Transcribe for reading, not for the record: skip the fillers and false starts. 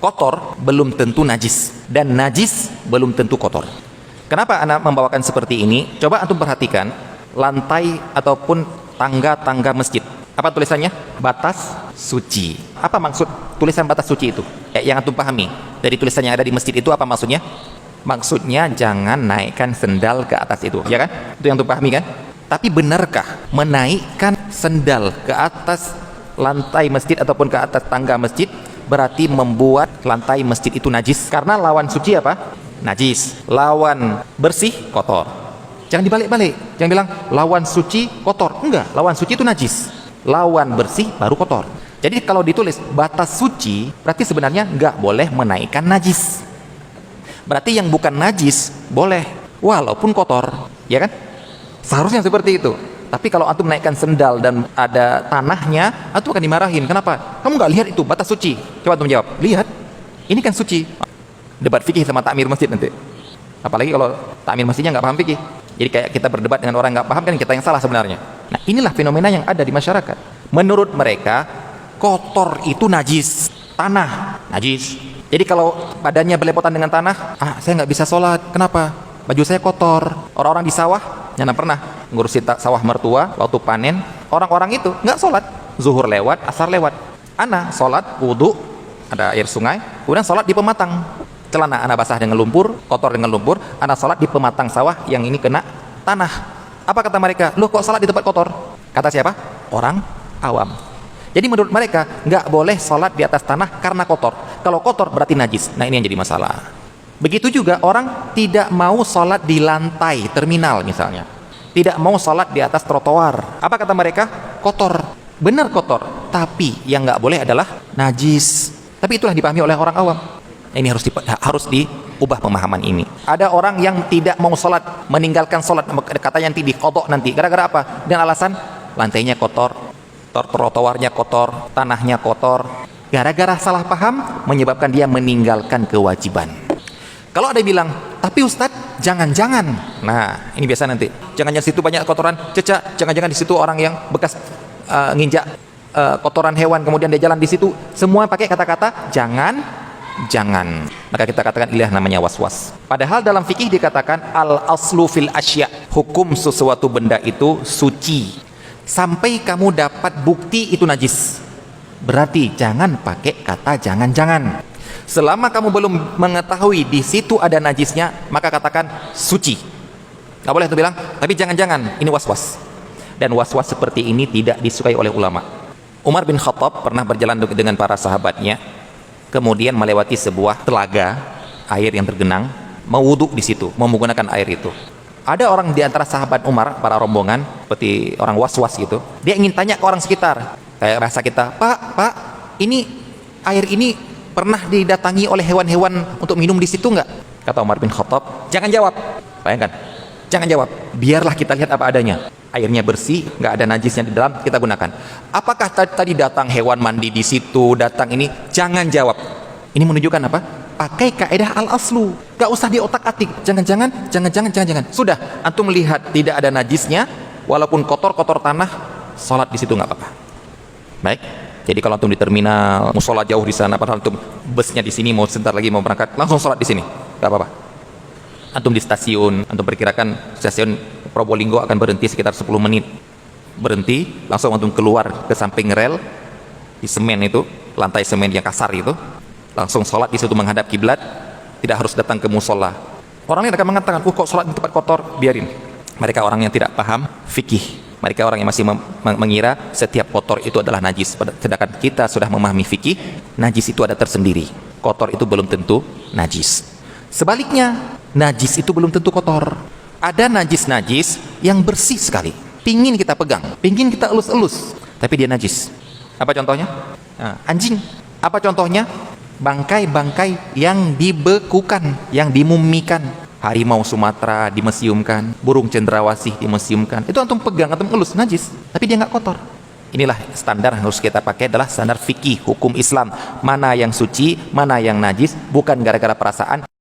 kotor belum tentu najis, dan najis belum tentu kotor. Kenapa anak membawakan seperti ini? Coba antum perhatikan lantai ataupun tangga-tangga masjid. Apa tulisannya? Batas suci. Apa maksud tulisan batas suci itu? Yang antum pahami dari tulisan yang ada di masjid itu apa maksudnya? Maksudnya jangan naikkan sendal ke atas itu, ya kan? Itu yang antum pahami kan? Tapi benarkah menaikkan sendal ke atas lantai masjid ataupun ke atas tangga masjid berarti membuat lantai masjid itu najis? Karena lawan suci apa? Najis. Lawan bersih kotor. Jangan dibalik-balik. Jangan bilang lawan suci kotor. Enggak, lawan suci itu najis. Lawan bersih baru kotor. Jadi kalau ditulis batas suci, berarti sebenarnya enggak boleh menaikkan najis. Berarti yang bukan najis boleh walaupun kotor, ya kan? Seharusnya seperti itu. Tapi kalau antum naikkan sendal dan ada tanahnya, antum akan dimarahin. Kenapa? Kamu nggak lihat itu batas suci? Coba antum jawab. Lihat. Ini kan suci. Debat fikih sama takmir masjid nanti. Apalagi kalau takmir masjidnya nggak paham fikih. Jadi kayak kita berdebat dengan orang nggak paham, kan kita yang salah sebenarnya. Nah, inilah fenomena yang ada di masyarakat. Menurut mereka, kotor itu najis. Tanah najis. Jadi kalau badannya belepotan dengan tanah, saya nggak bisa sholat. Kenapa? Baju saya kotor. Orang-orang di sawah, yang pernah ngurusi sawah mertua waktu panen, orang-orang itu nggak sholat. Zuhur lewat, asar lewat. Ana sholat, wudhu, ada air sungai, kemudian sholat di pematang. Celana ana basah dengan lumpur, kotor dengan lumpur, ana sholat di pematang sawah yang ini kena tanah. Apa kata mereka? Loh, kok sholat di tempat kotor? Kata siapa? Orang awam. Jadi menurut mereka nggak boleh sholat di atas tanah karena kotor. Kalau kotor berarti najis. Nah, ini yang jadi masalah. Begitu juga orang tidak mau sholat di lantai terminal misalnya, tidak mau sholat di atas trotoar. Apa kata mereka? Kotor. Benar kotor, tapi yang nggak boleh adalah najis. Tapi itulah dipahami oleh orang awam. Ini harus diubah pemahaman ini. Ada orang yang tidak mau sholat, meninggalkan sholat, katanya nanti diqadha nanti. Gara-gara apa? Dengan alasan lantainya kotor, trotoarnya kotor, tanahnya kotor. Gara-gara salah paham menyebabkan dia meninggalkan kewajiban. Kalau ada yang bilang, tapi Ustadz, jangan-jangan. Nah, ini biasa nanti. Jangan-jangan situ banyak kotoran, cecak. Jangan-jangan di situ orang yang bekas nginjak kotoran hewan, kemudian dia jalan di situ. Semua pakai kata-kata jangan. Maka kita katakan inilah namanya was-was. Padahal dalam fikih dikatakan al-aslu fil asya. Hukum sesuatu benda itu suci sampai kamu dapat bukti itu najis. Berarti jangan pakai kata jangan-jangan. Selama kamu belum mengetahui di situ ada najisnya, maka katakan suci. Nggak boleh tuh bilang, tapi jangan-jangan, ini was-was. Dan was-was seperti ini tidak disukai oleh ulama. Umar bin Khattab pernah berjalan dengan para sahabatnya, kemudian melewati sebuah telaga, air yang tergenang, mau wudhu di situ, mau menggunakan air itu. Ada orang di antara sahabat Umar, para rombongan, seperti orang was-was gitu, dia ingin tanya ke orang sekitar, kayak rasa kita, Pak, ini air ini pernah didatangi oleh hewan-hewan untuk minum di situ nggak? Kata Umar bin Khattab, jangan jawab. Bayangkan, jangan jawab. Biarlah kita lihat apa adanya. Airnya bersih, nggak ada najisnya di dalam, kita gunakan. Apakah tadi datang hewan mandi di situ, datang ini? Jangan jawab. Ini menunjukkan apa? Pakai kaidah al-aslu. Nggak usah diotak-atik. Jangan. Sudah, antum melihat tidak ada najisnya, walaupun kotor tanah, sholat di situ nggak apa-apa. Baik. Jadi kalau antum di terminal, mau sholat jauh di sana, padahal antum busnya di sini, mau sebentar lagi mau berangkat, langsung sholat di sini, nggak apa-apa. Antum di stasiun, antum perkirakan stasiun Probolinggo akan berhenti sekitar 10 menit. Berhenti, langsung antum keluar ke samping rel, di semen itu, lantai semen yang kasar itu, langsung sholat di situ menghadap kiblat, tidak harus datang ke musola. Orang lain akan mengatakan, kok sholat di tempat kotor, biarin. Mereka orang yang tidak paham fikih. Mereka orang yang masih mengira setiap kotor itu adalah najis. Sedangkan kita sudah memahami fikih, najis itu ada tersendiri. Kotor itu belum tentu najis. Sebaliknya, najis itu belum tentu kotor. Ada najis-najis yang bersih sekali. Pingin kita pegang, pingin kita elus-elus, tapi dia najis. Apa contohnya? Anjing. Apa contohnya? Bangkai-bangkai yang dibekukan, yang dimumikan. Harimau Sumatera dimesiumkan, burung cendrawasih dimesiumkan. Itu antum pegang, antum elus, najis, tapi dia nggak kotor. Inilah standar yang harus kita pakai, adalah standar fikih hukum Islam. Mana yang suci, mana yang najis, bukan gara-gara perasaan.